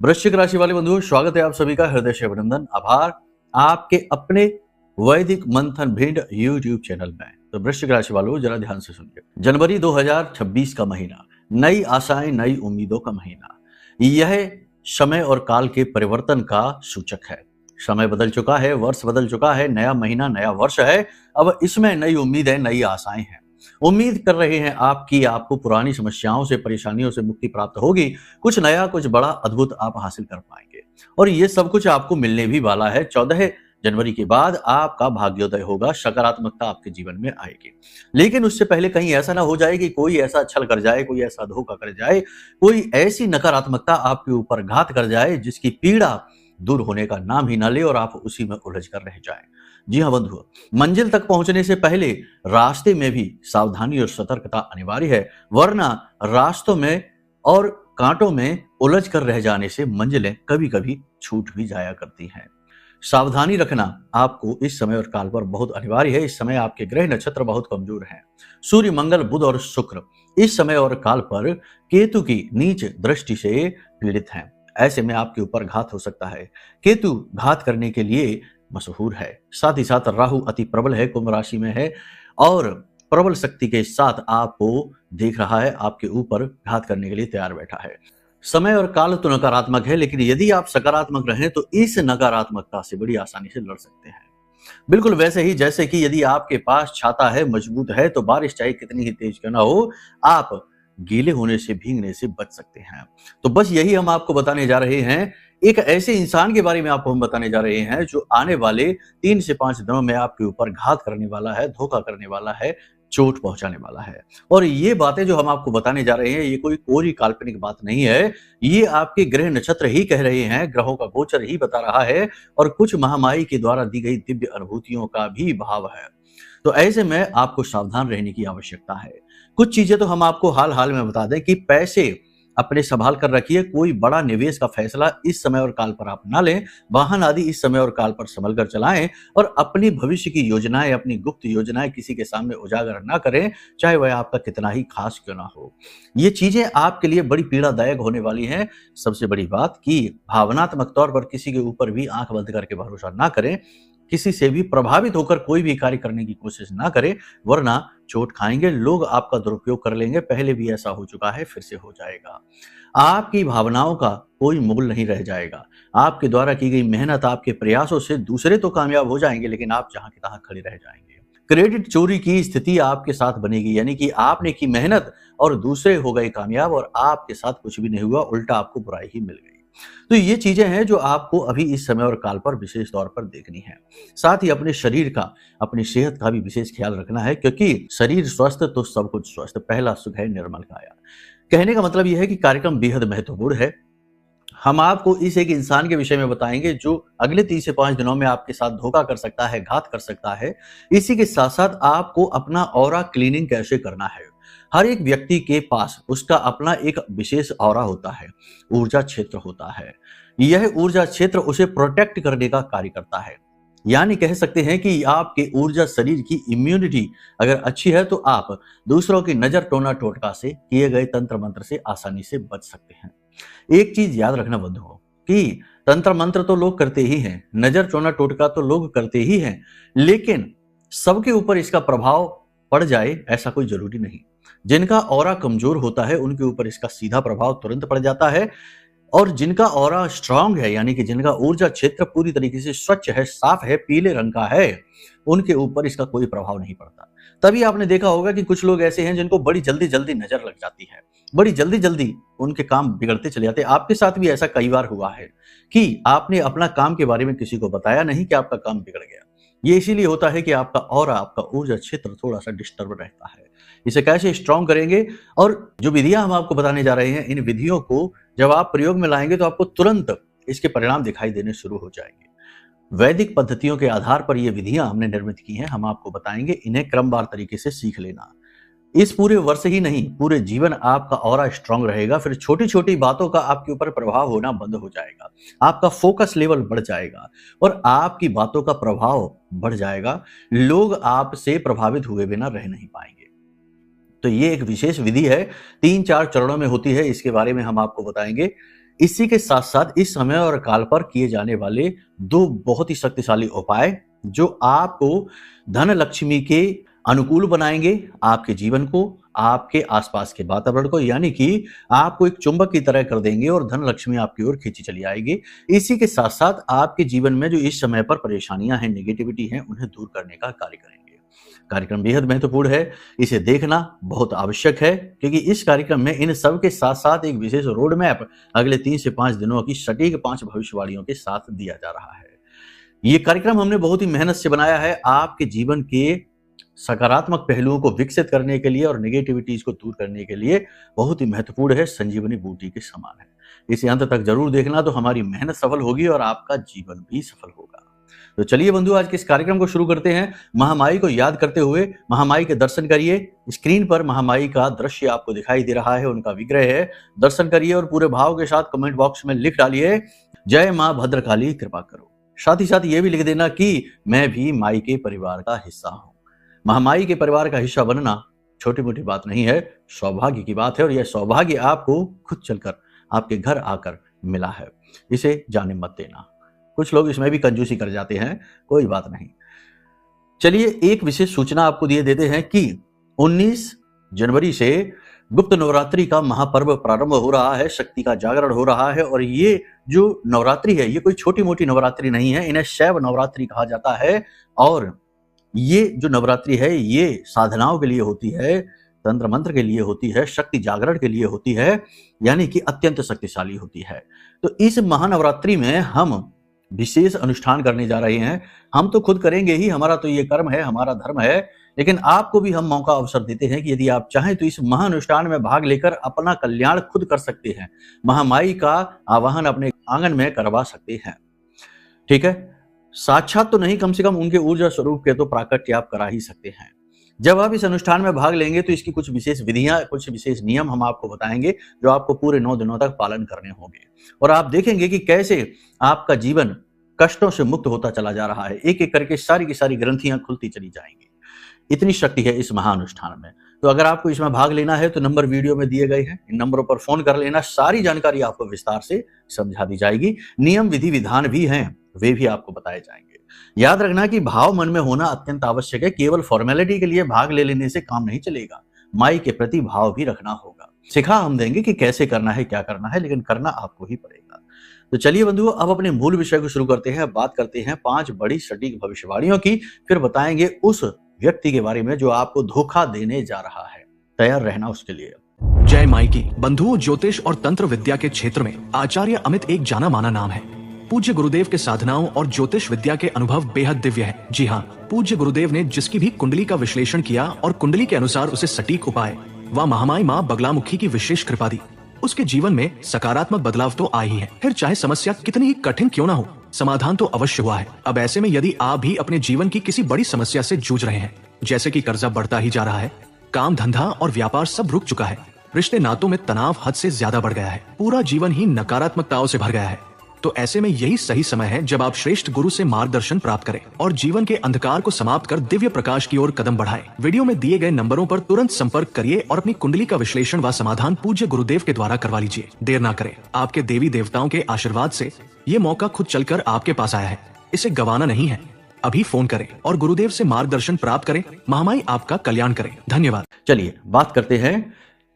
वृश्चिक राशि वाले बंधुओं, स्वागत है आप सभी का हृदय से अभिनंदन, आभार आपके अपने वैदिक मंथन भिंड यूट्यूब चैनल में। तो वृश्चिक राशि वालों जरा ध्यान से सुनिए। जनवरी 2026 का महीना नई आशाएं, नई उम्मीदों का महीना। यह समय और काल के परिवर्तन का सूचक है। समय बदल चुका है, वर्ष बदल चुका है, नया महीना नया वर्ष है। अब इसमें नई उम्मीदें, नई आशाएं हैं। उम्मीद कर रहे हैं आपकी आपको पुरानी समस्याओं से, परेशानियों से मुक्ति प्राप्त होगी। कुछ नया, कुछ बड़ा, अद्भुत आप हासिल कर पाएंगे और ये सब कुछ आपको मिलने भी वाला है। 14 जनवरी के बाद आपका भाग्योदय होगा, सकारात्मकता आपके जीवन में आएगी। लेकिन उससे पहले कहीं ऐसा ना हो जाए कि कोई ऐसा छल कर जाए, कोई ऐसा धोखा कर जाए, कोई ऐसी नकारात्मकता आपके ऊपर घात कर जाए जिसकी पीड़ा दूर होने का नाम ही ना ले और आप उसी में उलझ कर रह जाएं। जी हाँ बंधुओं, मंजिल तक पहुंचने से पहले रास्ते में भी सावधानी और सतर्कता अनिवार्य है, वरना रास्तों में और कांटों में उलझ कर रह जाने से मंजिलें कभी कभी छूट भी जाया करती हैं। सावधानी रखना आपको इस समय और काल पर बहुत अनिवार्य है। इस समय आपके ग्रह नक्षत्र बहुत कमजोर हैं। सूर्य, मंगल, बुध और शुक्र इस समय और काल पर केतु की नीच दृष्टि से पीड़ित हैं। ऐसे में आपके ऊपर घात हो सकता है। केतु घात करने के लिए मशहूर है। साथ ही साथ राहु अति प्रबल है, कुंभ राशि में है और प्रबल शक्ति के साथ आपको देख रहा है, आपके ऊपर घात करने के लिए तैयार बैठा है। समय और काल तो नकारात्मक है, लेकिन यदि आप सकारात्मक रहें तो इस नकारात्मकता से बड़ी आसानी से लड़ सकते हैं। बिल्कुल वैसे ही जैसे कि यदि आपके पास छाता है, मजबूत है, तो बारिश चाहे कितनी ही तेज क्यों ना हो, आप गीले होने से, भीगने से बच सकते हैं। तो बस यही हम आपको बताने जा रहे हैं। एक ऐसे इंसान के बारे में आपको हम बताने जा रहे हैं जो आने वाले 3 से 5 दिनों में आपके ऊपर घात करने वाला है, धोखा करने वाला है, चोट पहुंचाने वाला है। और ये बातें जो हम आपको बताने जा रहे हैं, ये कोई कोरी काल्पनिक बात नहीं है। ये आपके ग्रह नक्षत्र ही कह रहे हैं, ग्रहों का गोचर ही बता रहा है और कुछ महामाई के द्वारा दी गई दिव्य अनुभूतियों का भी भाव है। तो ऐसे में आपको सावधान रहने की आवश्यकता है। कुछ चीजें तो हम आपको हाल हाल में बता दें कि पैसे अपने संभाल कर रखिए। कोई बड़ा निवेश का फैसला इस समय और काल पर आप ना लें। वाहन आदि इस समय और काल पर संभल कर चलाएं और अपनी भविष्य की योजनाएं, अपनी गुप्त योजनाएं किसी के सामने उजागर ना करें, चाहे वह आपका कितना ही खास क्यों ना हो। ये चीजें आपके लिए बड़ी पीड़ादायक होने वाली हैं। सबसे बड़ी बात कि भावनात्मक तौर पर किसी के ऊपर भी आंख बंद करके भरोसा ना करें। किसी से भी प्रभावित होकर कोई भी कार्य करने की कोशिश ना करें, वरना चोट खाएंगे। लोग आपका दुरुपयोग कर लेंगे। पहले भी ऐसा हो चुका है, फिर से हो जाएगा। आपकी भावनाओं का कोई मोल नहीं रह जाएगा। आपके द्वारा की गई मेहनत, आपके प्रयासों से दूसरे तो कामयाब हो जाएंगे, लेकिन आप जहां के तहां खड़े रह जाएंगे। क्रेडिट चोरी की स्थिति आपके साथ बनेगी, यानी कि आपने की मेहनत और दूसरे हो गए कामयाब और आपके साथ कुछ भी नहीं हुआ, उल्टा आपको बुराई ही मिल गई। तो ये चीजें हैं जो आपको अभी इस समय और काल पर विशेष तौर पर देखनी है। साथ ही अपने शरीर का, अपनी सेहत का भी विशेष ख्याल रखना है, क्योंकि शरीर स्वस्थ तो सब कुछ स्वस्थ। पहला सुख है निर्मल काया। कहने का मतलब यह है कि कार्यक्रम बेहद महत्वपूर्ण है। हम आपको इस एक इंसान के विषय में बताएंगे जो अगले 3 से 5 दिनों में आपके साथ धोखा कर सकता है, घात कर सकता है। इसी के साथ साथ आपको अपना ऑरा क्लीनिंग कैसे करना है। हर एक व्यक्ति के पास उसका अपना एक विशेष ऑरा होता है, ऊर्जा क्षेत्र होता है। यह ऊर्जा क्षेत्र उसे प्रोटेक्ट करने का कार्य करता है। यानी कह सकते हैं कि आपके ऊर्जा शरीर की इम्यूनिटी अगर अच्छी है तो आप दूसरों की नजर, टोना टोटका से, किए गए तंत्र मंत्र से आसानी से बच सकते हैं। एक चीज याद रखना बंधुओं कि तंत्र मंत्र तो लोग करते ही हैं, नजर, टोना टोटका तो लोग करते ही हैं, लेकिन सबके ऊपर इसका प्रभाव पड़ जाए ऐसा कोई जरूरी नहीं। जिनका ऑरा कमजोर होता है उनके ऊपर इसका सीधा प्रभाव तुरंत पड़ जाता है और जिनका ऑरा स्ट्रांग है, यानी कि जिनका ऊर्जा क्षेत्र पूरी तरीके से स्वच्छ है, साफ है, पीले रंग का है, उनके ऊपर इसका कोई प्रभाव नहीं पड़ता। तभी आपने देखा होगा कि कुछ लोग ऐसे हैं जिनको बड़ी जल्दी जल्दी नजर लग जाती है, बड़ी जल्दी जल्दी उनके काम बिगड़ते चले जाते हैं। आपके साथ भी ऐसा कई बार हुआ है कि आपने अपना काम के बारे में किसी को बताया नहीं कि आपका काम बिगड़ गया। ये इसीलिए होता है कि आपका ऑरा, आपका ऊर्जा क्षेत्र थोड़ा सा डिस्टर्ब रहता है। इसे कैसे स्ट्रांग करेंगे और जो विधियां हम आपको बताने जा रहे हैं, इन विधियों को जब आप प्रयोग में लाएंगे तो आपको तुरंत इसके परिणाम दिखाई देने शुरू हो जाएंगे। वैदिक पद्धतियों के आधार पर ये विधियां हमने निर्मित की हैं, हम आपको बताएंगे। इन्हें क्रमवार तरीके से सीख लेना। इस पूरे वर्ष ही नहीं, पूरे जीवन आपका ऑरा स्ट्रांग रहेगा। फिर छोटी छोटी बातों का आपके ऊपर प्रभाव होना बंद हो जाएगा। आपका फोकस लेवल बढ़ जाएगा और आपकी बातों का प्रभाव बढ़ जाएगा। लोग आपसे प्रभावित हुए बिना रह नहीं पाएंगे। तो ये एक विशेष विधि है, 3-4 चरणों में होती है। इसके बारे में हम आपको बताएंगे। इसी के साथ साथ इस समय और काल पर किए जाने वाले दो बहुत ही शक्तिशाली उपाय जो आपको धन लक्ष्मी के अनुकूल बनाएंगे, आपके जीवन को, आपके आसपास के वातावरण को, यानी कि आपको एक चुंबक की तरह कर देंगे और धन लक्ष्मी आपकी ओर खींची चली आएगी। इसी के साथ साथ आपके जीवन में जो इस समय पर परेशानियां हैं, नेगेटिविटी हैं, उन्हें दूर करने का कार्य करेंगे। कार्यक्रम बेहद महत्वपूर्ण है, इसे देखना बहुत आवश्यक है, क्योंकि इस कार्यक्रम में इन सब के साथ साथ एक विशेष रोड मैप अगले 3 से 5 दिनों की सटीक 5 भविष्यवाणियों के साथ दिया जा रहा है। ये कार्यक्रम हमने बहुत ही मेहनत से बनाया है, आपके जीवन के सकारात्मक पहलुओं को विकसित करने के लिए और नेगेटिविटीज को दूर करने के लिए बहुत ही महत्वपूर्ण है, संजीवनी बूटी के समान है। इसे अंत तक जरूर देखना, तो हमारी मेहनत सफल होगी और आपका जीवन भी सफल होगा। तो चलिए बंधु, आज के इस कार्यक्रम को शुरू करते हैं। महामाई को याद करते हुए महामाई के दर्शन करिए। स्क्रीन पर महामाई का दृश्य आपको दिखाई दे रहा है, उनका विग्रह है। दर्शन करिए और पूरे भाव के साथ कमेंट बॉक्स में लिख डालिए, जय मां भद्रकाली कृपा करो। साथ ही साथ ये भी लिख देना कि मैं भी माई के परिवार का हिस्सा हूं। महामाई के परिवार का हिस्सा बनना छोटी मोटी बात नहीं है, सौभाग्य की बात है, और यह सौभाग्य आपको खुद चलकर आपके घर आकर मिला है। इसे जाने मत देना। कुछ लोग इसमें भी कंजूसी कर जाते हैं, कोई बात नहीं। चलिए एक विशेष सूचना आपको दिए देते हैं कि 19 जनवरी से गुप्त नवरात्रि का महापर्व प्रारंभ हो रहा है, शक्ति का जागरण हो रहा है। और ये जो नवरात्रि है, ये कोई छोटी मोटी नवरात्रि नहीं है, इन्हें शैव नवरात्रि कहा जाता है। और ये जो नवरात्रि है, ये साधनाओं के लिए होती है, तंत्र मंत्र के लिए होती है, शक्ति जागरण के लिए होती है, यानी कि अत्यंत शक्तिशाली होती है। तो इस महानवरात्रि में हम विशेष अनुष्ठान करने जा रहे हैं। हम तो खुद करेंगे ही, हमारा तो ये कर्म है, हमारा धर्म है, लेकिन आपको भी हम मौका अवसर देते हैं कि यदि आप चाहें तो इस महानुष्ठान में भाग लेकर अपना कल्याण खुद कर सकते हैं। महामाई का आवाहन अपने आंगन में करवा सकते हैं। ठीक है, साक्षात तो नहीं, कम से कम उनके ऊर्जा स्वरूप के तो प्राकट्य आप करा ही सकते हैं। जब आप इस अनुष्ठान में भाग लेंगे तो इसकी कुछ विशेष विधियां, कुछ विशेष नियम हम आपको बताएंगे जो आपको पूरे 9 दिनों तक पालन करने होंगे। और आप देखेंगे कि कैसे आपका जीवन कष्टों से मुक्त होता चला जा रहा है। एक एक करके सारी की सारी ग्रंथियां खुलती चली जाएंगी। इतनी शक्ति है इस महानुष्ठान में। तो अगर आपको इसमें भाग लेना है तो नंबर वीडियो में दिए गए हैं, इन नंबरों पर फोन कर लेना। सारी जानकारी आपको विस्तार से समझा दी जाएगी। नियम विधि विधान भी हैं, वे भी आपको बताए जाएंगे। याद रखना कि भाव मन में होना अत्यंत आवश्यक है। केवल फॉर्मेलिटी के लिए भाग ले लेने से काम नहीं चलेगा, माई के प्रति भाव भी रखना होगा। सिखा हम देंगे कि कैसे करना है, क्या करना है, लेकिन करना आपको ही पड़ेगा। तो चलिए बंधुओं, अब अपने मूल विषय को शुरू करते हैं। बात करते हैं 5 बड़ी सटीक भविष्यवाणियों की, फिर बताएंगे उस व्यक्ति के बारे में जो आपको धोखा देने जा रहा है। तैयार रहना उसके लिए। जय माई की। बंधुओं, ज्योतिष और तंत्र विद्या के क्षेत्र में आचार्य अमित एक जाना माना नाम है। पूज्य गुरुदेव के साधनाओं और ज्योतिष विद्या के अनुभव बेहद दिव्य है। जी हाँ, पूज्य गुरुदेव ने जिसकी भी कुंडली का विश्लेषण किया और कुंडली के अनुसार उसे सटीक उपाय व महामाई माँ बगलामुखी की विशेष कृपा दी, उसके जीवन में सकारात्मक बदलाव तो आए ही है। फिर चाहे समस्या कितनी ही कठिन क्यों ना हो, समाधान तो अवश्य हुआ है। अब ऐसे में यदि आप भी अपने जीवन की किसी बड़ी समस्या से जूझ रहे हैं, जैसे कि कर्जा बढ़ता ही जा रहा है, काम धंधा और व्यापार सब रुक चुका है, रिश्ते नातों में तनाव हद से ज्यादा बढ़ गया है, पूरा जीवन ही नकारात्मकताओं से भर गया है, तो ऐसे में यही सही समय है जब आप श्रेष्ठ गुरु से मार्गदर्शन प्राप्त करें और जीवन के अंधकार को समाप्त कर दिव्य प्रकाश की ओर कदम बढ़ाएं। वीडियो में दिए गए नंबरों पर तुरंत संपर्क करिए और अपनी कुंडली का विश्लेषण व समाधान पूज्य गुरुदेव के द्वारा करवा लीजिए। देर ना करें, आपके देवी देवताओं के आशीर्वाद से ये मौका खुद चलकर आपके पास आया है, इसे गंवाना नहीं है। अभी फोन करें और गुरुदेव से मार्गदर्शन प्राप्त करें। महामाई आपका कल्याण करें। धन्यवाद। चलिए बात करते हैं।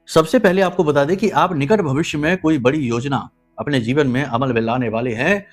सबसे पहले आपको बता दें कि आप निकट भविष्य में कोई बड़ी योजना अपने जीवन में अमल में लाने वाले हैं।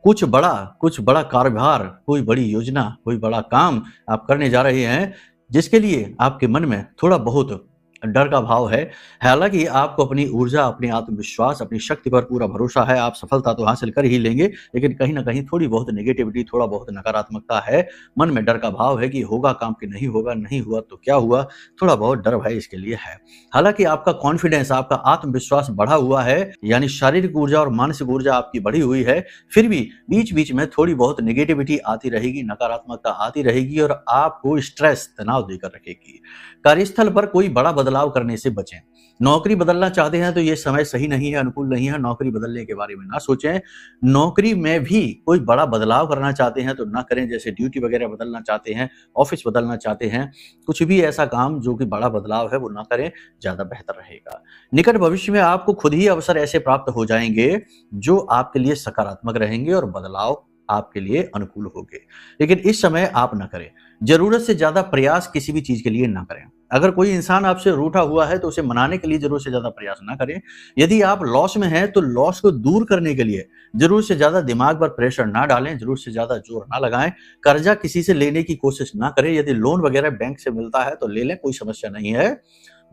कुछ बड़ा कारोबार, कोई बड़ी योजना, कोई बड़ा काम आप करने जा रहे हैं, जिसके लिए आपके मन में थोड़ा बहुत डर का भाव है। हालांकि आपको अपनी ऊर्जा, अपने आत्मविश्वास, अपनी शक्ति पर पूरा भरोसा है। आप सफलता तो हासिल कर ही लेंगे, लेकिन कहीं ना कहीं थोड़ी बहुत नेगेटिविटी, थोड़ा बहुत नकारात्मकता है। मन में डर का भाव है कि होगा काम कि नहीं होगा, नहीं हुआ तो क्या हुआ, थोड़ा बहुत डर भय इसके लिए है। हालांकि आपका कॉन्फिडेंस, आपका आत्मविश्वास बढ़ा हुआ है, यानी शारीरिक ऊर्जा और मानसिक ऊर्जा आपकी बढ़ी हुई है। फिर भी बीच बीच में थोड़ी बहुत नेगेटिविटी आती रहेगी, नकारात्मकता आती रहेगी और आपको स्ट्रेस, तनाव देकर रखेगी। कार्यस्थल पर कोई बड़ा बदलाव करने से बचें। नौकरी बदलना चाहते हैं तो ये समय सही नहीं है, अनुकूल नहीं है, नौकरी बदलने के बारे में ना सोचें। नौकरी में भी कोई बड़ा बदलाव करना चाहते हैं तो ना करें, जैसे ड्यूटी वगैरह बदलना चाहते हैं, ऑफिस बदलना चाहते हैं, कुछ भी ऐसा काम जो कि बड़ा बदलाव है वो ना करें, ज़्यादा बेहतर रहेगा। निकट भविष्य में आपको खुद ही अवसर ऐसे प्राप्त हो जाएंगे जो आपके लिए सकारात्मक रहेंगे और बदलाव आपके लिए अनुकूल होंगे, लेकिन इस समय आप ना करें। जरूरत से ज्यादा प्रयास किसी भी चीज के लिए ना करें। अगर कोई इंसान आपसे रूठा हुआ है तो उसे मनाने के लिए जरूरत से ज्यादा प्रयास ना करें। यदि आप लॉस में हैं तो लॉस को दूर करने के लिए जरूरत से ज्यादा दिमाग पर प्रेशर ना डालें, जरूरत से ज्यादा जोर ना लगाएं। कर्जा किसी से लेने की कोशिश ना करें। यदि लोन वगैरह बैंक से मिलता है तो ले लें, कोई समस्या नहीं है,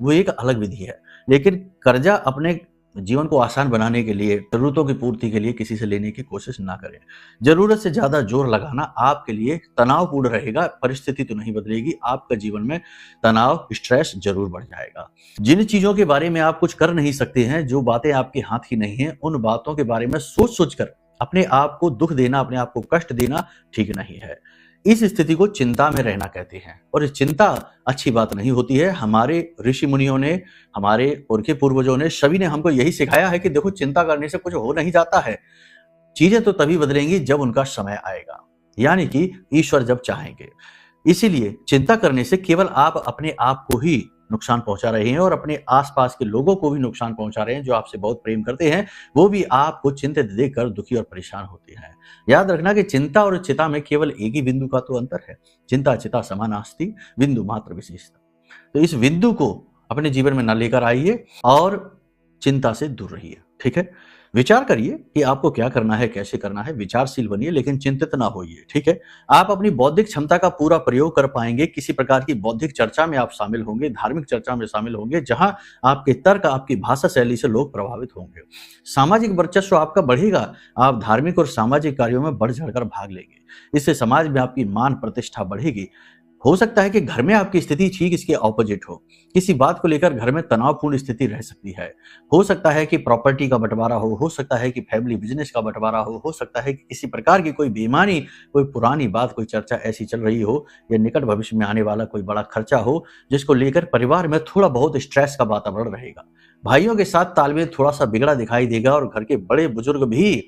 वो एक अलग विधि है। लेकिन कर्जा अपने जीवन को आसान बनाने के लिए, जरूरतों की पूर्ति के लिए किसी से लेने की कोशिश ना करें। जरूरत से ज्यादा जोर लगाना आपके लिए तनावपूर्ण रहेगा। परिस्थिति तो नहीं बदलेगी, आपका जीवन में तनाव, स्ट्रेस जरूर बढ़ जाएगा। जिन चीजों के बारे में आप कुछ कर नहीं सकते हैं, जो बातें आपके हाथ की नहीं है, उन बातों के बारे में सोच सोच कर अपने आप को दुख देना, अपने आप को कष्ट देना ठीक नहीं है। इस स्थिति को चिंता में रहना कहते हैं और ये चिंता अच्छी बात नहीं होती है। हमारे ऋषि मुनियों ने, हमारे पुरखे पूर्वजों ने, सभी ने हमको यही सिखाया है कि देखो, चिंता करने से कुछ हो नहीं जाता है। चीजें तो तभी बदलेंगी जब उनका समय आएगा, यानी कि ईश्वर जब चाहेंगे। इसीलिए चिंता करने से केवल आप अपने आप को ही नुकसान पहुंचा रहे हैं और अपने आसपास के लोगों को भी नुकसान पहुंचा रहे हैं। जो आपसे बहुत प्रेम करते हैं वो भी आपको चिंतित देखकर दुखी और परेशान होते हैं। याद रखना कि चिंता और चिता में केवल एक ही बिंदु का तो अंतर है। चिंता चिता समानास्ति, बिंदु मात्र विशेषता। तो इस बिंदु को अपने जीवन में न लेकर आइए और चिंता से दूर रहिए। ठीक है, विचार करिए कि आपको क्या करना है, कैसे करना है, विचारशील बनिए, लेकिन चिंतित ना होइए। ठीक है, आप अपनी बौद्धिक क्षमता का पूरा प्रयोग कर पाएंगे। किसी प्रकार की बौद्धिक चर्चा में आप शामिल होंगे, धार्मिक चर्चा में शामिल होंगे, जहां आपके तर्क, आपकी भाषा शैली से लोग प्रभावित होंगे। सामाजिक वर्चस्व आपका बढ़ेगा। आप धार्मिक और सामाजिक कार्यों में बढ़ चढ़कर भाग लेंगे। इससे समाज में आपकी मान प्रतिष्ठा बढ़ेगी। हो सकता है कि घर में आपकी स्थिति ठीक इसके ऑपोजिट हो। किसी बात को लेकर घर में तनावपूर्ण स्थिति रह सकती है। हो सकता है कि प्रॉपर्टी का बंटवारा हो सकता है कि फैमिली बिजनेस का बंटवारा हो सकता है कि किसी प्रकार की कोई बेईमानी, कोई पुरानी बात, कोई चर्चा ऐसी चल रही हो, या निकट भविष्य में आने वाला कोई बड़ा खर्चा हो जिसको लेकर परिवार में थोड़ा बहुत स्ट्रेस का वातावरण रहेगा। भाइयों के साथ तालमेल थोड़ा सा बिगड़ा दिखाई देगा और घर के बड़े बुजुर्ग भी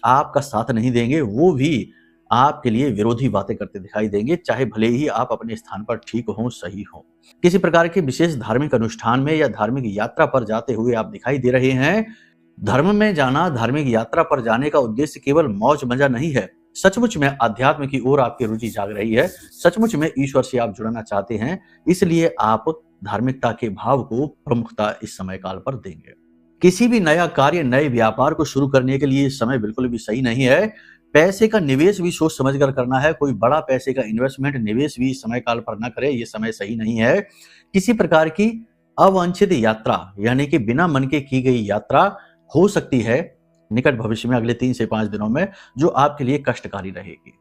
आपका साथ नहीं देंगे, वो भी आपके लिए विरोधी बातें करते दिखाई देंगे, चाहे भले ही आप अपने स्थान पर ठीक हों, सही हों। किसी प्रकार के विशेष धार्मिक अनुष्ठान में या धार्मिक यात्रा पर जाते हुए आप दिखाई दे रहे हैं। धर्म में जाना, धार्मिक यात्रा पर जाने का उद्देश्य केवल मौज मजा नहीं है। सचमुच में अध्यात्म की ओर आपकी रुचि जाग रही है, सचमुच में ईश्वर से आप जुड़ना चाहते हैं, इसलिए आप धार्मिकता के भाव को प्रमुखता इस समय काल पर देंगे। किसी भी नया कार्य, नए व्यापार को शुरू करने के लिए समय बिल्कुल भी सही नहीं है। पैसे का निवेश भी सोच समझकर करना है। कोई बड़ा पैसे का इन्वेस्टमेंट, निवेश भी समय काल पर ना करें, ये समय सही नहीं है। किसी प्रकार की अवांछित यात्रा, यानी कि बिना मन के की गई यात्रा हो सकती है निकट भविष्य में, अगले 3 से 5 दिनों में, जो आपके लिए कष्टकारी रहेगी।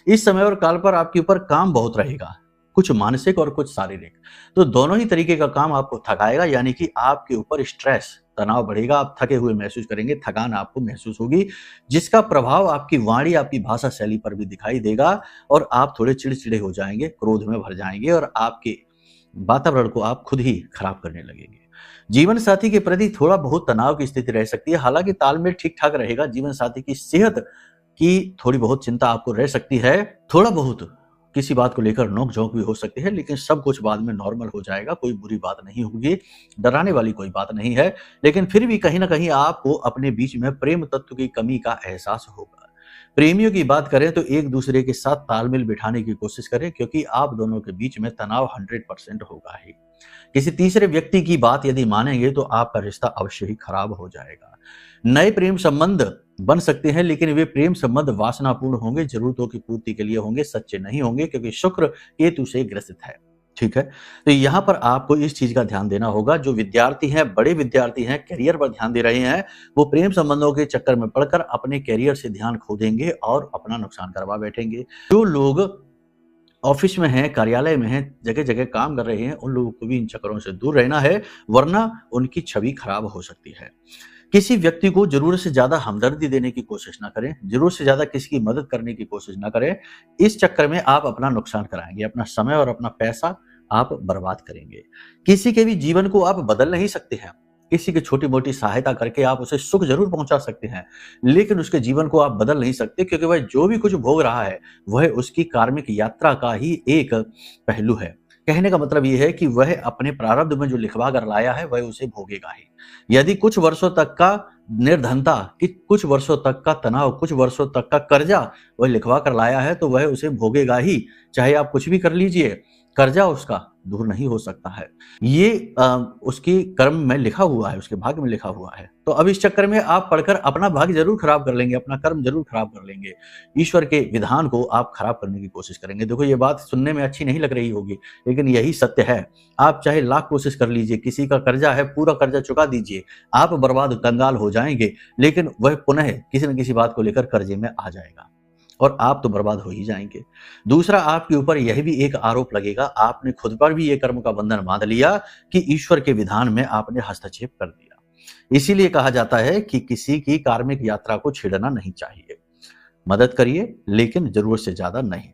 इस समय और काल पर आपके ऊपर काम बहुत रहेगा, कुछ मानसिक और कुछ शारीरिक। तो दोनों ही तरीके का काम आपको थकाएगा, यानी कि आपके ऊपर स्ट्रेस, तनाव बढ़ेगा। आप थके हुए महसूस करेंगे, थकान आपको महसूस होगी, जिसका प्रभाव आपकी वाणी, आपकी भाषा शैली पर भी दिखाई देगा और आप थोड़े चिड़चिड़े हो जाएंगे, क्रोध में भर जाएंगे और आपके वातावरण को आप खुद ही खराब करने लगेंगे। जीवन साथी के प्रति थोड़ा बहुत तनाव की स्थिति रह सकती है, हालांकि तालमेल ठीक ठाक रहेगा। जीवन साथी की सेहत की थोड़ी बहुत चिंता आपको रह सकती है। थोड़ा बहुत किसी बात को लेकर नोक झोंक भी हो सकती है, लेकिन सब कुछ बाद में नॉर्मल हो जाएगा। कोई बुरी बात नहीं होगी, डराने वाली कोई बात नहीं है। लेकिन फिर भी कहीं ना कहीं आपको अपने बीच में प्रेम तत्व की कमी का एहसास होगा। प्रेमियों की बात करें तो एक दूसरे के साथ तालमेल बिठाने की कोशिश करें, क्योंकि आप दोनों के बीच में तनाव 100% होगा ही। किसी तीसरे व्यक्ति की बात यदि मानेंगे तो आपका रिश्ता अवश्य ही खराब हो जाएगा। नए प्रेम संबंध बन सकते हैं, लेकिन वे प्रेम संबंध वासनापूर्ण होंगे, जरूरतों की पूर्ति के लिए होंगे, सच्चे नहीं होंगे, क्योंकि शुक्र केतु से ग्रसित है। ठीक है, तो यहाँ पर आपको इस चीज का ध्यान देना होगा। जो विद्यार्थी हैं, बड़े विद्यार्थी हैं, करियर पर ध्यान दे रहे हैं, वो प्रेम संबंधों के चक्कर में पड़कर अपने करियर से ध्यान खो देंगे और अपना नुकसान करवा बैठेंगे। जो लोग ऑफिस में हैं, कार्यालय में हैं, जगह जगह काम कर रहे हैं, उन लोगों को भी इन चक्करों से दूर रहना है, वरना उनकी छवि खराब हो सकती है। किसी व्यक्ति को जरूरत से ज्यादा हमदर्दी देने की कोशिश ना करें, जरूरत से ज्यादा किसी की मदद करने की कोशिश ना करें। इस चक्कर में आप अपना नुकसान कराएंगे, अपना समय और अपना पैसा आप बर्बाद करेंगे। किसी के भी जीवन को आप बदल नहीं सकते हैं। किसी की छोटी-मोटी सहायता करके आप उसे सुख ज़रूर पहुँचा सकते हैं, लेकिन उसके जीवन को आप बदल नहीं सकते, क्योंकि वह जो भी कुछ भोग रहा है, वह उसकी कार्मिक यात्रा का ही एक पहलू है। कहने का मतलब ये है कि वह अपने प्रारब्ध में जो लिखवा कर लाया है, वह उसे भोगेगा ही। यदि कुछ वर्षों तक का निर्धनता, कि कुछ वर्षों तक का तनाव, कुछ वर्षों तक का कर्जा वह लिखवा कर लाया है, तो वह उसे भोगेगा ही। चाहे आप कुछ भी कर लीजिए, कर्जा उसका दूर नहीं हो सकता है। ये उसकी कर्म में लिखा हुआ है, उसके भाग्य में लिखा हुआ है। तो अब इस चक्कर में आप पढ़कर अपना भाग्य ज़रूर खराब कर लेंगे, अपना कर्म ज़रूर खराब कर लेंगे। ईश्वर के विधान को आप खराब करने की कोशिश करेंगे। देखो, ये बात सुनने में अच्छी नहीं लग रही होगी, लेकिन यही सत्य है। आप चाहे लाख कोशिश कर लीजिए, किसी का कर्जा है, पूरा कर्जा चुका दीजिए, आप बर्बाद, कंगाल हो जाएँगे, लेकिन वह पुनः किसी न किसी बात को लेकर कर्जे में आ जाएगा और आप तो बर्बाद हो ही जाएँगे। दूसरा, आपके ऊपर यह भी एक आरोप लगेगा, आपने खुद पर भी ये कर्म का बंधन बाँध लिया कि ईश्वर के विधान में आपने हस्तक्षेप कर दिया। इसीलिए कहा जाता है कि किसी की कार्मिक यात्रा को छेड़ना नहीं चाहिए। मदद करिए, लेकिन ज़रूरत से ज़्यादा नहीं।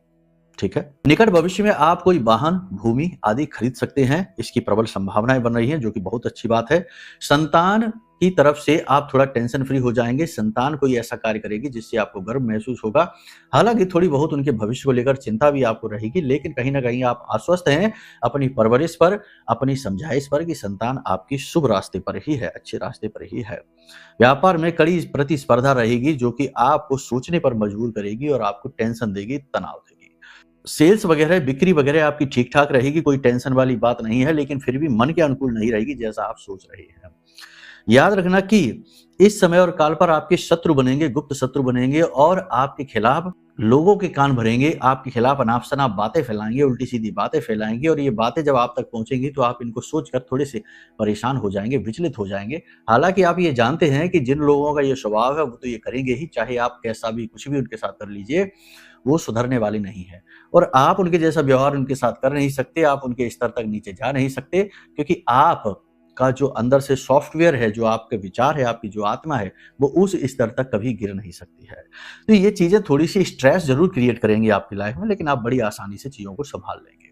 ठीक है? निकट भविष्य में आप कोई वाहन, भूमि आदि खरीद सकते हैं। इसकी प्रबल संभावनाएं बन रही हैं, जो कि बहुत अच्छी बात है। संतान की तरफ से आप थोड़ा टेंशन फ्री हो जाएंगे। संतान कोई ऐसा कार्य करेगी जिससे आपको गर्व महसूस होगा। हालांकि थोड़ी बहुत उनके भविष्य को लेकर चिंता भी आपको रहेगी, लेकिन कहीं ना कहीं आप आश्वस्त हैं अपनी परवरिश पर, अपनी समझाइश पर, कि संतान आपकी शुभ रास्ते पर ही है, अच्छे रास्ते पर ही है। व्यापार में कड़ी प्रतिस्पर्धा रहेगी, जो कि आपको सोचने पर मजबूर करेगी और आपको टेंशन देगी, तनाव देगी। सेल्स वगैरह, बिक्री वगैरह आपकी ठीक-ठाक रहेगी, कोई टेंशन वाली बात नहीं है, लेकिन फिर भी मन के अनुकूल नहीं रहेगी जैसा आप सोच रहे हैं। याद रखना कि इस समय और काल पर आपके शत्रु बनेंगे, गुप्त शत्रु बनेंगे और आपके खिलाफ लोगों के कान भरेंगे, आपके खिलाफ अनाप-शनाप बातें फैलाएँगे, उल्टी-सीधी बातें फैलाएँगे, और ये बातें जब आप तक पहुँचेंगी तो आप इनको सोचकर थोड़े-से परेशान हो जाएँगे, विचलित हो जाएँगे। हालाँकि आप ये जानते हैं कि जिन लोगों का ये स्वभाव है, वो तो ये करेंगे ही, चाहे आप कैसा भी कुछ भी उनके साथ कर लीजिए, वो सुधरने वाले नहीं हैं। और आप उनके जैसा व्यवहार उनके साथ कर नहीं सकते, आप उनके स्तर तक नीचे जा नहीं सकते, क्योंकि आप का जो अंदर से सॉफ्टवेयर है, जो आपके विचार है, आपकी जो आत्मा है, वो उस स्तर तक कभी गिर नहीं सकती है। तो ये चीज़ें थोड़ी-सी स्ट्रेस ज़रूर क्रिएट करेंगी आपकी लाइफ में, लेकिन आप बड़ी आसानी से चीज़ों को सँभाल लेंगे।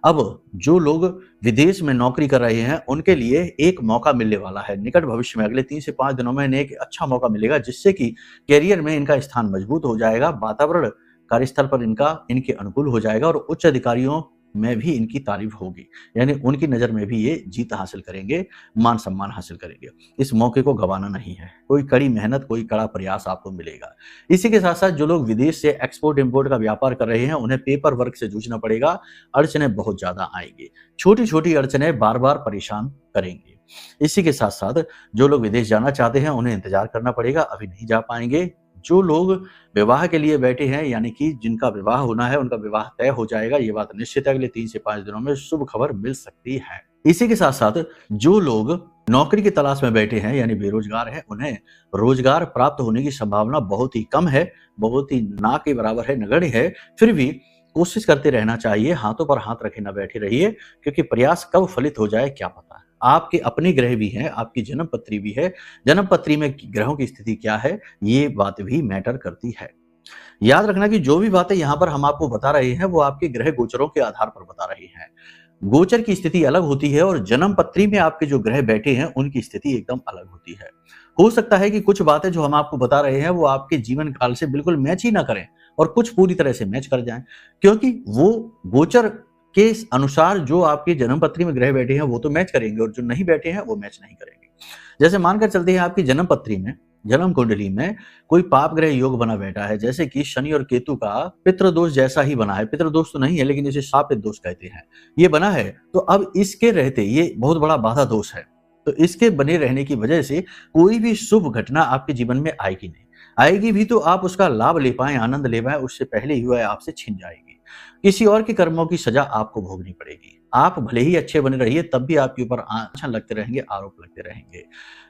अब जो लोग विदेश में नौकरी कर रहे हैं, उनके लिए एक मौका मिलने वाला है। निकट भविष्य में अगले 3 से 5 दिनों में इन्हें एक अच्छा मौका मिलेगा, जिससे कि करियर में इनका स्थान मजबूत हो जाएगा, वातावरण कार्यस्थल पर इनके अनुकूल हो जाएगा और उच्च अधिकारियों में भी इनकी तारीफ होगी। यानी उनकी नज़र में भी ये जीत हासिल करेंगे, मान-सम्मान हासिल करेंगे। इस मौके को गँवाना नहीं है। कोई कड़ी मेहनत, कोई कड़ा प्रयास आपको मिलेगा। इसी के साथ-साथ जो लोग विदेश से एक्सपोर्ट-इम्पोर्ट का व्यापार कर रहे हैं, उन्हें पेपर वर्क से जूझना पड़ेगा। अड़चनें बहुत ज़्यादा आएँगी। छोटी-छोटी अड़चनें बार-बार परेशान करेंगी। इसी के साथ-साथ जो लोग विदेश जाना चाहते हैं, उन्हें इंतज़ार करना पड़ेगा, अभी नहीं जा पाएँगे। जो लोग विवाह के लिए बैठे हैं, यानी कि जिनका विवाह होना है, उनका विवाह तय हो जाएगा। ये बात निश्चित है, अगले 3 से 5 दिनों में शुभ खबर मिल सकती है। इसी के साथ-साथ जो लोग नौकरी की तलाश में बैठे हैं, यानी बेरोजगार हैं, उन्हें रोजगार प्राप्त होने की संभावना बहुत ही कम है, बहुत ही ना के बराबर है, नगण्य है। फिर भी कोशिश करते रहना चाहिए, हाथों पर हाथ रखे ना बैठे रहिए, क्योंकि प्रयास कब फलित हो जाए क्या पता। आपके अपने ग्रह भी हैं, आपकी जन्म पत्री भी है। जन्म पत्री में ग्रहों की स्थिति क्या है, ये बात भी मैटर करती है। याद रखना कि जो भी बातें यहाँ पर हम आपको बता रहे हैं, वो आपके ग्रह गोचरों के आधार पर बता रहे हैं। गोचर की स्थिति अलग होती है और जन्म पत्री में आपके जो ग्रह बैठे हैं, उनकी स्थिति एकदम अलग होती है। हो सकता है कि कुछ बातें जो हम आपको बता रहे हैं, वो आपके जीवन काल से बिल्कुल मैच ही ना करें और कुछ पूरी तरह से मैच कर जाएं, क्योंकि वो गोचर के अनुसार जो आपकी जन्म पत्री में ग्रह बैठे हैं, वो तो मैच करेंगे और जो नहीं बैठे हैं, वो मैच नहीं करेंगे। जैसे मानकर चलते हैं आपकी जन्म पत्री में, जन्म कुंडली में कोई पाप ग्रह योग बना बैठा है, जैसे कि शनि और केतु का पितृदोष जैसा ही बना है। पितृदोष तो नहीं है, लेकिन इसे शापित दोष कहते हैं। ये बना है, तो अब इसके रहते ये बहुत बड़ा बाधा दोष है। तो इसके बने रहने की वजह से कोई भी शुभ घटना आपके जीवन में आएगी नहीं। आएगी भी तो आप उसका लाभ ले पाएं, आनंद ले पाएं, उससे पहले ही वह आपसे छिन जाएगी। किसी और के कर्मों की सजा आपको भोगनी पड़ेगी। आप भले ही अच्छे बने रहिए, तब भी आपके ऊपर आंचल लगते रहेंगे, आरोप लगते रहेंगे।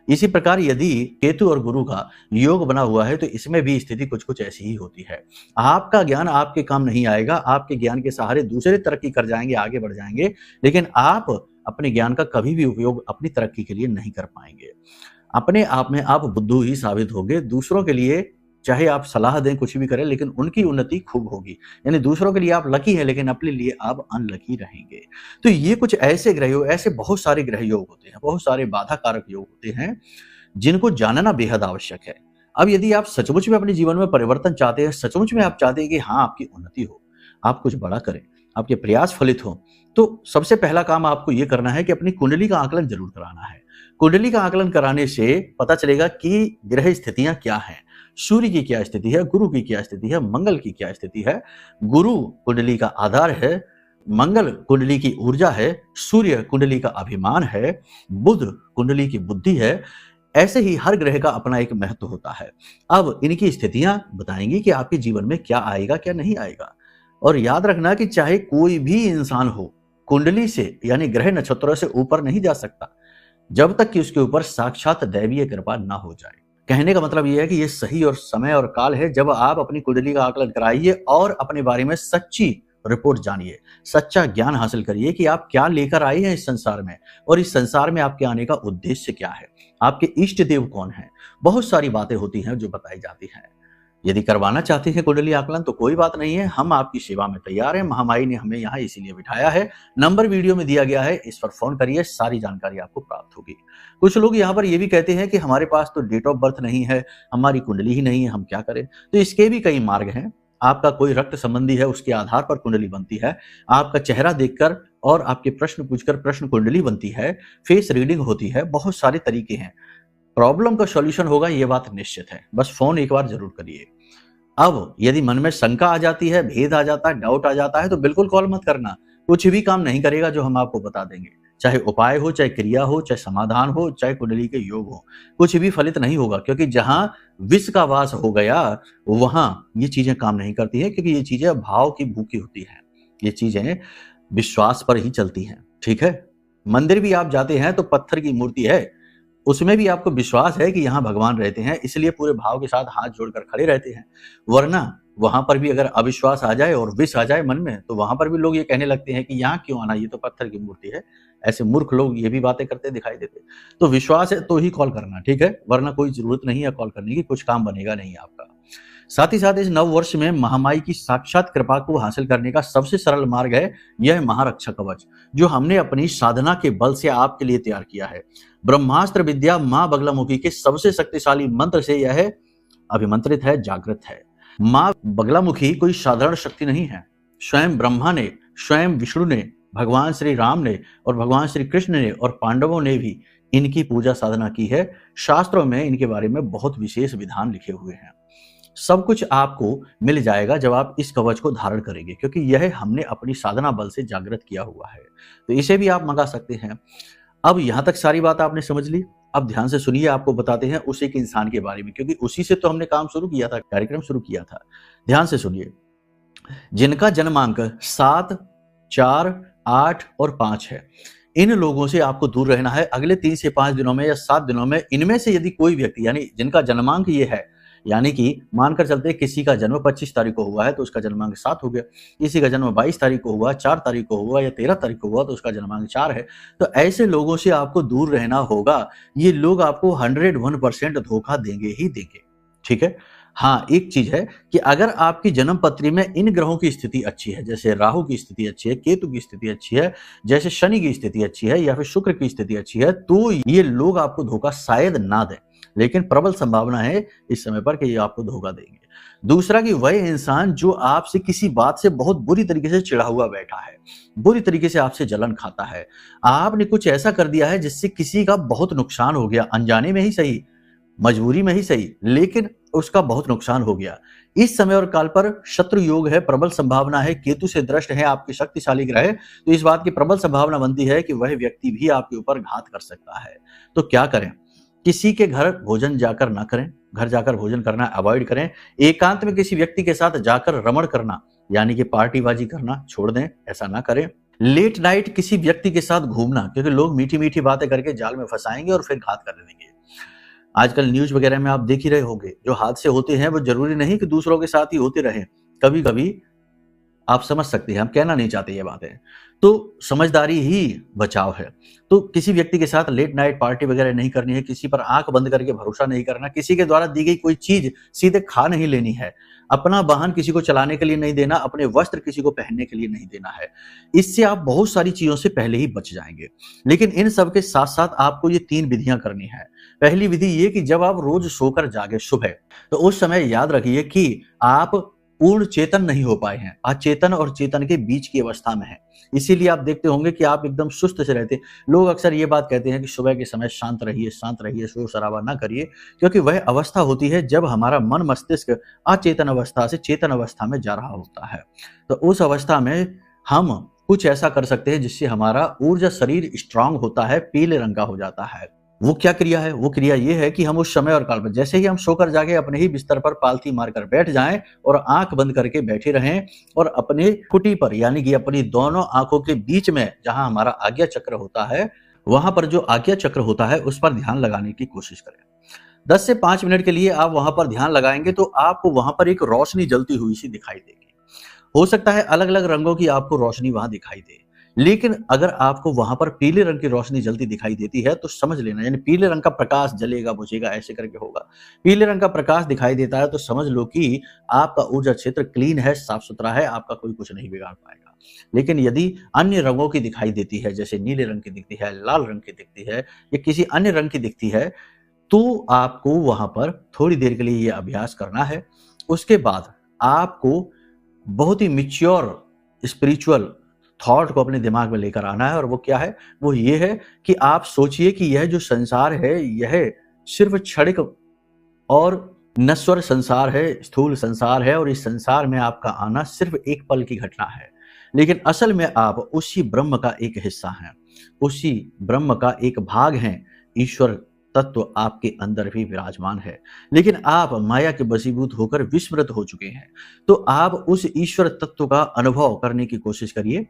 इसी प्रकार यदि केतु और गुरु का योग बना हुआ है, तो इसमें भी स्थिति कुछ ऐसी ही होती है। आपका ज्ञान आपके काम नहीं आएगा, आपके ज्ञान के सहारे दूसरे तरक्की कर जाएंगे, आगे बढ़ जाएंगे, लेकिन आप अपने ज्ञान का कभी भी उपयोग अपनी तरक्की के लिए नहीं कर पाएंगे। अपने आप में आप बुद्धू ही साबित होंगे, दूसरों के लिए चाहे आप सलाह दें, कुछ भी करें, लेकिन उनकी उन्नति खूब होगी। यानी दूसरों के लिए आप लकी हैं, लेकिन अपने लिए आप अनलकी रहेंगे। तो ये कुछ ऐसे ग्रह योग, ऐसे बहुत सारे ग्रह योग होते हैं, बहुत सारे बाधा कारक योग होते हैं, जिनको जानना बेहद आवश्यक है। अब यदि आप सचमुच में अपने जीवन में परिवर्तन चाहते हैं, सचमुच में आप चाहते हैं कि हाँ, आपकी उन्नति हो, आप कुछ बड़ा करें, आपके प्रयास फलित हों, तो सबसे पहला काम आपको ये करना है कि अपनी कुंडली का आकलन जरूर कराना है। कुंडली का आकलन कराने से पता चलेगा कि ग्रह स्थितियां क्या हैं, सूर्य की क्या स्थिति है, गुरु की क्या स्थिति है, मंगल की क्या स्थिति है। गुरु कुंडली का आधार है, मंगल कुंडली की ऊर्जा है, सूर्य कुंडली का अभिमान है, बुध कुंडली की बुद्धि है। ऐसे ही हर ग्रह का अपना एक महत्व होता है। अब इनकी स्थितियां बताएंगी कि आपके जीवन में क्या आएगा, क्या नहीं आएगा। और याद रखना कि चाहे कोई भी इंसान हो, कुंडली से यानी ग्रह नक्षत्रों से ऊपर नहीं जा सकता, जब तक कि उसके ऊपर साक्षात दैवीय कृपा ना हो जाए। कहने का मतलब यह है कि यह सही और समय और काल है जब आप अपनी कुंडली का आकलन कराइए और अपने बारे में सच्ची रिपोर्ट जानिए, सच्चा ज्ञान हासिल करिए कि आप क्या लेकर आए हैं इस संसार में, और इस संसार में आपके आने का उद्देश्य क्या है, आपके इष्ट देव कौन है। बहुत सारी बातें होती हैं जो बताई जाती हैं। यदि करवाना चाहते हैं कुंडली आकलन तो कोई बात नहीं है, हम आपकी सेवा में तैयार हैं। महामाई ने हमें यहाँ इसीलिए बिठाया है। नंबर वीडियो में दिया गया है, इस पर फोन करिए, सारी जानकारी आपको प्राप्त होगी। कुछ लोग यहाँ पर ये भी कहते हैं कि हमारे पास तो डेट ऑफ बर्थ नहीं है, हमारी कुंडली ही नहीं है, हम क्या करें। तो इसके भी कई मार्ग हैं। आपका कोई रक्त संबंधी है, उसके आधार पर कुंडली बनती है। आपका चेहरा देखकर और आपके प्रश्न पूछकर प्रश्न कुंडली बनती है। फेस रीडिंग होती है। बहुत सारे तरीके हैं। प्रॉब्लम का सॉल्यूशन होगा, ये बात निश्चित है। बस फोन एक बार जरूर करिए। अब यदि मन में शंका आ जाती है, भेद आ जाता है, डाउट आ जाता है, तो बिल्कुल कॉल मत करना। कुछ भी काम नहीं करेगा जो हम आपको बता देंगे। चाहे उपाय हो, चाहे क्रिया हो, चाहे समाधान हो, चाहे कुंडली के योग हो, कुछ भी फलित नहीं होगा। क्योंकि जहां विष का वास हो गया वहां ये चीजें काम नहीं करती है, क्योंकि ये चीजें भाव की भूखी होती हैं। ये चीजें विश्वास पर ही चलती हैं। ठीक है, मंदिर भी आप जाते हैं तो पत्थर की मूर्ति है, उसमें भी आपको विश्वास है कि यहाँ भगवान रहते हैं, इसलिए पूरे भाव के साथ हाथ जोड़कर खड़े रहते हैं। वरना वहां पर भी अगर अविश्वास आ जाए और विष आ जाए मन में, तो वहां पर भी लोग ये कहने लगते हैं कि यहाँ क्यों आना, ये तो पत्थर की मूर्ति है। ऐसे मूर्ख लोग ये भी बातें करते दिखाई देते। तो विश्वास है तो ही कॉल करना, ठीक है, वरना कोई जरूरत नहीं है कॉल करने की, कुछ काम बनेगा नहीं आपका। साथ ही साथ इस नव वर्ष में महामाई की साक्षात कृपा को हासिल करने का सबसे सरल मार्ग है यह महारक्षा कवच, जो हमने अपनी साधना के बल से आपके लिए तैयार किया है। ब्रह्मास्त्र विद्या मां बगलामुखी के सबसे शक्तिशाली मंत्र से यह अभिमंत्रित है, जागृत है। मां बगलामुखी कोई साधारण शक्ति नहीं है। स्वयं ब्रह्मा ने, स्वयं विष्णु ने, भगवान श्री राम ने और भगवान श्री कृष्ण ने और पांडवों ने भी इनकी पूजा साधना की है। शास्त्रों में इनके बारे में बहुत विशेष विधान लिखे हुए हैं। सब कुछ आपको मिल जाएगा जब आप इस कवच को धारण करेंगे, क्योंकि यह हमने अपनी साधना बल से जागृत किया हुआ है। तो इसे भी आप मंगा सकते हैं। अब यहां तक सारी बात आपने समझ ली। अब ध्यान से सुनिए, आपको बताते हैं उस एक इंसान के बारे में, क्योंकि उसी से तो हमने काम शुरू किया था, कार्यक्रम शुरू किया था। ध्यान से सुनिए। जिनका जन्मांक 7, 4, 8 और 5 है, इन लोगों से आपको दूर रहना है अगले 3 से 5 दिनों में या 7 दिनों में। इनमें से यदि कोई व्यक्ति, यानी जिनका जन्मांक ये है, यानी कि मानकर चलते किसी का जन्म 25 तारीख को हुआ है तो उसका जन्मांक 7 हो गया, किसी का जन्म 22 तारीख को हुआ, 4 तारीख को हुआ या 13 तारीख को हुआ तो उसका जन्मांक 4 है। तो ऐसे लोगों से आपको दूर रहना होगा। ये लोग आपको 101% धोखा देंगे ही देंगे। ठीक है। हाँ, एक चीज है कि अगर आपकी जन्म पत्री में इन ग्रहों की स्थिति अच्छी है, जैसे राहु की स्थिति अच्छी है, केतु की स्थिति अच्छी है, जैसे शनि की स्थिति अच्छी है या फिर शुक्र की स्थिति अच्छी है, तो ये लोग आपको धोखा शायद ना दें, लेकिन प्रबल संभावना है इस समय पर कि ये आपको धोखा देंगे। दूसरा कि वह इंसान जो आपसे किसी बात से बहुत बुरी तरीके से चिढ़ा हुआ बैठा है, बुरी तरीके से आपसे जलन खाता है, आपने कुछ ऐसा कर दिया है जिससे किसी का बहुत नुकसान हो गया, अनजाने में ही सही, मजबूरी में ही सही, लेकिन उसका बहुत नुकसान हो गया। इस समय और काल पर शत्रु योग है, प्रबल संभावना है, केतु से दृष्ट है आपके शक्तिशाली ग्रह, तो इस बात की प्रबल संभावना बनती है कि वह व्यक्ति भी आपके ऊपर घात कर सकता है। तो क्या करें? किसी के घर भोजन जाकर ना करें, घर जाकर भोजन करना अवॉइड करें। एकांत में किसी व्यक्ति के साथ जाकर रमण करना, यानी कि पार्टीबाजी करना छोड़ दें, ऐसा ना करें। लेट नाइट किसी व्यक्ति के साथ घूमना, क्योंकि लोग मीठी मीठी बातें करके जाल में फंसाएंगे और फिर घात कर देंगे। आजकल न्यूज वगैरह में आप देख ही रहे होंगे, जो हादसे होते हैं वो जरूरी नहीं कि दूसरों के साथ ही होते रहे। कभी कभी आप समझ सकते हैं, हम कहना नहीं चाहते ये बातें। तो समझदारी ही बचाव है। तो किसी व्यक्ति के साथ लेट नाइट पार्टी वगैरह नहीं करनी है, किसी पर आंख बंद करके भरोसा नहीं करना, किसी के द्वारा दी गई कोई चीज सीधे खा नहीं लेनी है, अपना वाहन किसी को चलाने के लिए नहीं देना, अपने वस्त्र किसी को पहनने के लिए नहीं देना है। इससे आप बहुत सारी चीजों से पहले ही बच जाएंगे। लेकिन इन सब के साथ साथ आपको ये 3 विधियां करनी है। पहली विधि ये कि जब आप रोज सोकर जागे सुबह, तो उस समय याद रखिए कि आप पूर्ण चेतन नहीं हो पाए हैं, अचेतन और चेतन के बीच की अवस्था में हैं। इसीलिए आप देखते होंगे कि आप एकदम सुस्त से रहते हैं। लोग अक्सर ये बात कहते हैं कि सुबह के समय शांत रहिए, शोर शराबा ना करिए, क्योंकि वह अवस्था होती है जब हमारा मन मस्तिष्क अचेतन अवस्था से चेतन अवस्था में जा रहा होता है। तो उस अवस्था में हम कुछ ऐसा कर सकते हैं जिससे हमारा ऊर्जा शरीर स्ट्रांग होता है, पीले रंग का हो जाता है। वो क्या क्रिया है? वो क्रिया ये है कि हम उस समय और काल पर जैसे ही हम सोकर जाके अपने ही बिस्तर पर पालथी मारकर बैठ जाएं और आंख बंद करके बैठे रहें और अपने कुटी पर यानी कि अपनी दोनों आंखों के बीच में जहां हमारा आज्ञा चक्र होता है, वहां पर जो आज्ञा चक्र होता है उस पर ध्यान लगाने की कोशिश करें। 10 से 5 मिनट के लिए आप वहां पर ध्यान लगाएंगे तो आपको वहां पर एक रोशनी जलती हुई सी दिखाई देगी। हो सकता है अलग अलग रंगों की आपको रोशनी वहां दिखाई दे, लेकिन अगर आपको वहां पर पीले रंग की रोशनी जलती दिखाई देती है तो समझ लेना, यानी पीले रंग का प्रकाश जलेगा बुझेगा ऐसे करके होगा। पीले रंग का प्रकाश दिखाई देता है तो समझ लो कि आपका ऊर्जा क्षेत्र क्लीन है, साफ सुथरा है, आपका कोई कुछ नहीं बिगाड़ पाएगा। लेकिन यदि अन्य रंगों की दिखाई देती है, जैसे नीले रंग की दिखती है, लाल रंग की दिखती है या किसी अन्य रंग की दिखती है, तो आपको वहां पर थोड़ी देर के लिए ये अभ्यास करना है। उसके बाद आपको बहुत ही मैच्योर स्पिरिचुअल थॉट को अपने दिमाग में लेकर आना है। और वो क्या है? वो ये है कि आप सोचिए कि यह जो संसार है यह सिर्फ क्षणिक और नश्वर संसार है, स्थूल संसार है, और इस संसार में आपका आना सिर्फ एक पल की घटना है। लेकिन असल में आप उसी ब्रह्म का एक हिस्सा हैं, उसी ब्रह्म का एक भाग हैं। ईश्वर तत्व आपके अंदर भी विराजमान है, लेकिन आप माया के वशीभूत होकर विस्मृत हो चुके हैं। तो आप उस ईश्वर तत्व का अनुभव करने की कोशिश करिए।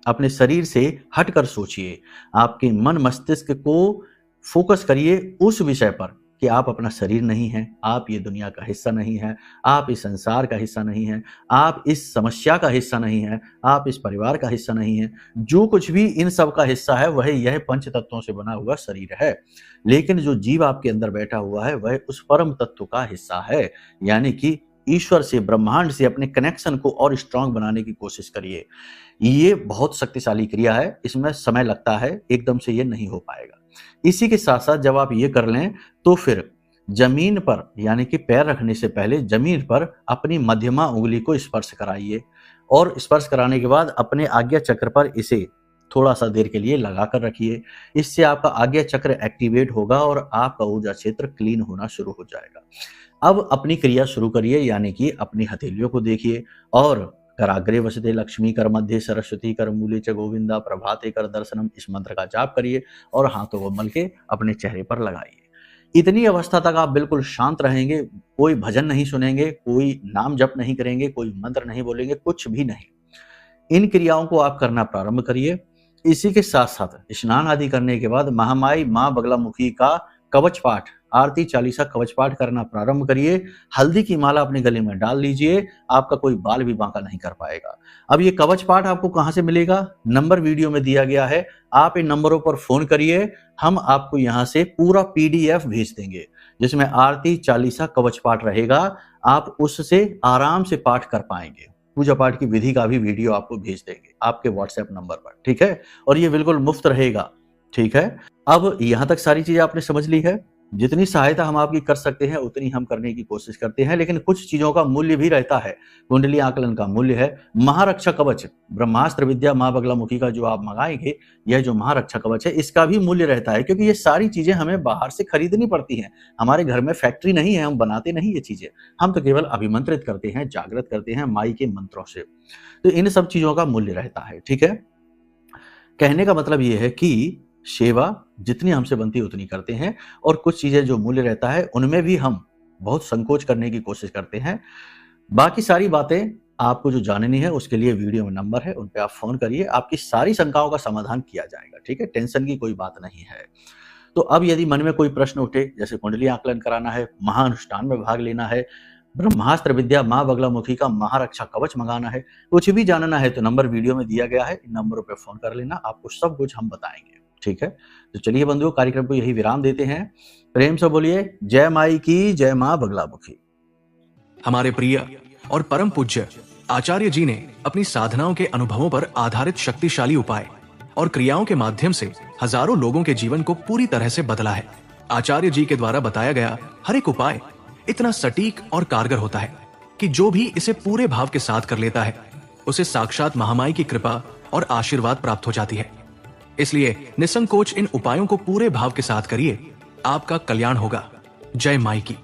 अपने शरीर से हटकर सोचिए, आपके मन मस्तिष्क को फोकस करिए उस विषय पर कि आप अपना शरीर नहीं हैं, आप ये दुनिया का हिस्सा नहीं हैं, आप इस संसार का हिस्सा नहीं हैं, आप इस समस्या का हिस्सा नहीं हैं, आप इस परिवार का हिस्सा नहीं हैं। जो कुछ भी इन सब का हिस्सा है वह यह पंच तत्वों से बना हुआ शरीर है। लेकिन जो जीव आपके अंदर बैठा हुआ है वह उस परम तत्व का हिस्सा है, यानी कि ईश्वर से, ब्रह्मांड से अपने कनेक्शन को और स्ट्रांग बनाने की कोशिश करिए। ये बहुत शक्तिशाली क्रिया है, इसमें समय लगता है, एकदम से ये नहीं हो पाएगा। इसी के साथ साथ जब आप ये कर लें तो फिर जमीन पर यानी कि पैर रखने से पहले जमीन पर अपनी मध्यमा उंगली को स्पर्श कराइए और स्पर्श कराने के बाद अपने आज्ञा चक्र पर इसे थोड़ा सा देर के लिए लगा कर रखिए। इससे आपका आज्ञा चक्र एक्टिवेट होगा और आपका ऊर्जा क्षेत्र क्लीन होना शुरू हो जाएगा। अब अपनी क्रिया शुरू करिए, यानी कि अपनी हथेलियों को देखिए और कराग्रे वसते लक्ष्मी कर मध्य सरस्वती कर मूले च गोविंदा प्रभाते कर दर्शनम, इस मंत्र का जाप करिए और हाथों को मल के अपने चेहरे पर लगाइए। इतनी अवस्था तक आप बिल्कुल शांत रहेंगे, कोई भजन नहीं सुनेंगे, कोई नाम जप नहीं करेंगे, कोई मंत्र नहीं बोलेंगे, कुछ भी नहीं। इन क्रियाओं को आप करना प्रारंभ करिए। इसी के साथ साथ स्नान आदि करने के बाद महामाई माँ बगलामुखी का कवच पाठ, आरती चालीसा कवच पाठ करना प्रारंभ करिए। हल्दी की माला अपने गले में डाल लीजिए, आपका कोई बाल भी बांका नहीं कर पाएगा। अब ये कवच पाठ आपको कहां से मिलेगा? नंबर वीडियो में दिया गया है, आप इन नंबरों पर फोन करिए, हम आपको यहां से पूरा PDF भेज देंगे जिसमें आरती चालीसा कवच पाठ रहेगा। आप उससे आराम से पाठ कर पाएंगे। पूजा पाठ की विधि का भी वीडियो आपको भेज देंगे आपके WhatsApp नंबर पर, ठीक है? और ये बिल्कुल मुफ्त रहेगा, ठीक है? अब यहां तक सारी चीजें आपने समझ ली है। जितनी सहायता हम आपकी कर सकते हैं उतनी हम करने की कोशिश करते हैं, लेकिन कुछ चीजों का मूल्य भी रहता है। कुंडली आकलन का मूल्य है। महारक्षा कवच, ब्रह्मास्त्र विद्या माँ बगलामुखी का जो आप मंगाएंगे, यह जो महारक्षा कवच है इसका भी मूल्य रहता है, क्योंकि ये सारी चीजें हमें बाहर से खरीदनी पड़ती हैं। हमारे घर में फैक्ट्री नहीं है, हम बनाते नहीं ये चीजें, हम तो केवल अभिमंत्रित करते हैं, जागृत करते हैं माई के मंत्रों से। तो इन सब चीजों का मूल्य रहता है, ठीक है? कहने का मतलब ये है कि सेवा जितनी हमसे बनती है उतनी करते हैं, और कुछ चीजें जो मूल्य रहता है उनमें भी हम बहुत संकोच करने की कोशिश करते हैं। बाकी सारी बातें आपको जो जाननी है उसके लिए वीडियो में नंबर है, उन पे आप फोन करिए, आपकी सारी शंकाओं का समाधान किया जाएगा, ठीक है? टेंशन की कोई बात नहीं है। तो अब यदि मन में कोई प्रश्न उठे, जैसे कुंडली आकलन कराना है, महाअनुष्ठान में भाग लेना है, ब्रह्मास्त्र विद्या माँ बगलामुखी का महारक्षा कवच मंगाना है, कुछ भी जानना है तो नंबर वीडियो में दिया गया है, इन नंबरों पर फोन कर लेना, आपको सब कुछ हम बताएंगे। ठीक है, तो चलिए बंधुओं, कार्यक्रम को यही विराम देते हैं। प्रेम से बोलिए जय माई की, जय माँ बगलामुखी। हमारे प्रिय और परम पूज्य आचार्य जी ने अपनी साधनाओं के अनुभवों पर आधारित शक्तिशाली उपाय और क्रियाओं के माध्यम से हजारों लोगों के जीवन को पूरी तरह से बदला है। आचार्य जी के द्वारा बताया गया हर एक उपाय इतना सटीक और कारगर होता है कि जो भी इसे पूरे भाव के साथ कर लेता है उसे साक्षात महामाई की कृपा और आशीर्वाद प्राप्त हो जाती है। इसलिए निसंकोच इन उपायों को पूरे भाव के साथ करिए, आपका कल्याण होगा। जय माई की।